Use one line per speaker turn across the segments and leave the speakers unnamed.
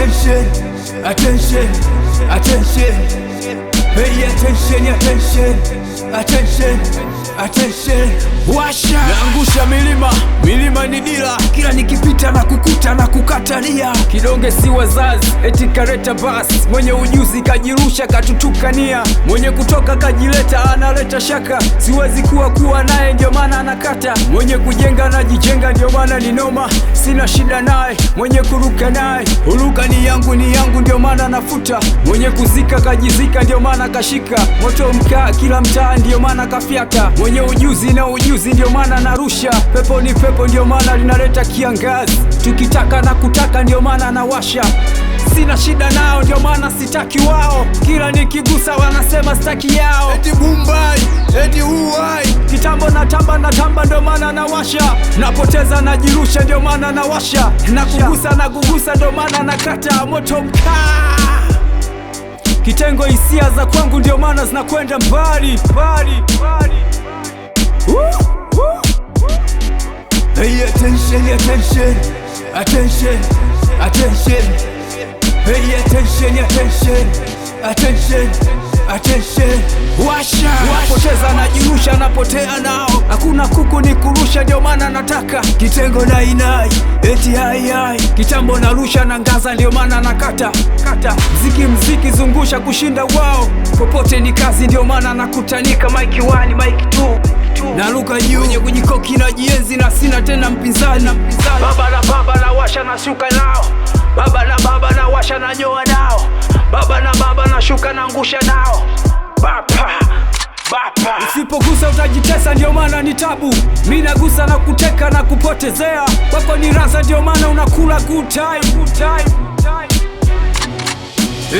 attention, attention, attention. Pay attention, attention, attention, attention. Washa naangusha milima, milima ni dila. Kila nikipita na kukuta na kukatalia.
Kidonge si wazazi, eti kareta bas. Mwenye ujuzi kajirusha katutukania. Mwenye kutoka kajileta analeta shaka. Siwezi kuwa naye ndio maana anakata. Mwenye kujenga na jijenga ndio maana ni noma. Sina shida naye, mwenye kuruka naye. Uruka ni yangu ndio maana nafuta. Mwenye kuzika kajizika ndio maana kashika. Moto mkaa kila mtaa ndio maana kafyata. Mwenye ujuzi na ujuzi ndio maana narusha. Pepo ni pepo ndio maana linaleta kiangazi. Tukitaka na kutaka ndio maana nawasha. Sina shida nao ndio maana sitaki wao. Kila nikigusa wanasema sitaki yao.
Eti Mumbai, eti Huai.
Kitambo natamba ndio maana nawasha. Napoteza najirusha ndio maana nawasha. Nakugusa ndio maana nakata. Moto mkaa kitengo hisia za kwangu ndio maana zinakwenda mbali.
Pay attention, attention, attention, attention. Pay attention, attention, attention, attention. Washa napoteza najirusha, napotea nao. Hakuna kuku ni kurusha ndio maana nataka. Kitengo nainai, eti hai.
Kitambo narusha na ngaza ndio maana nakata. Mziki zungusha kushinda wao. Popote ni kazi ndio maana nakutanika. Mike 1, Mike 2 naruka juu. Mwenye kujikoki na jienzi na sina tena mpinzani. Baba na washa na shuka nao. Baba na washa na nyoa nao. Baba na shuka na ngusha nao. Bapa usipogusa utajitesa ndio maana ni tabu. Mimi nagusa na kuteka na kupotezea. Kwako ni raza ndio maana unakula good time.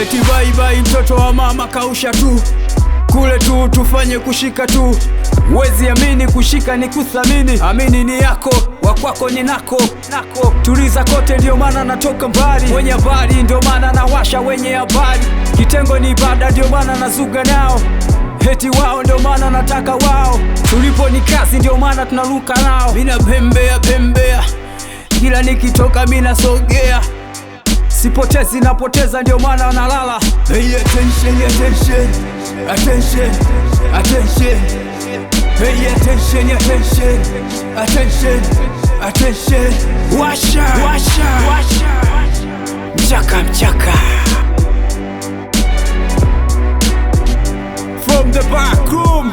Eti bye mtoto wa mama kausha tu. Kule tu tufanye kushika tu. Wezi amini kushika ni kuthamini. Amini ni yako, wakwako ni nako. Tuliza kote ndio maana natoka mbali. Wenye habari ndio maana nawasha wenye habari. Kitengo ni ibada ndio maana nazuga nao. Eti wao ndio maana nataka wao. Tulipo ni kazi ndio maana tunaruka nao. Mina pembea kila nikitoka mina sogea. Sipotezi napoteza ndio maana nalala.
Pay attention, attention, attention, attention. Pay attention, attention, attention, attention.
Washa mchaka from the back room.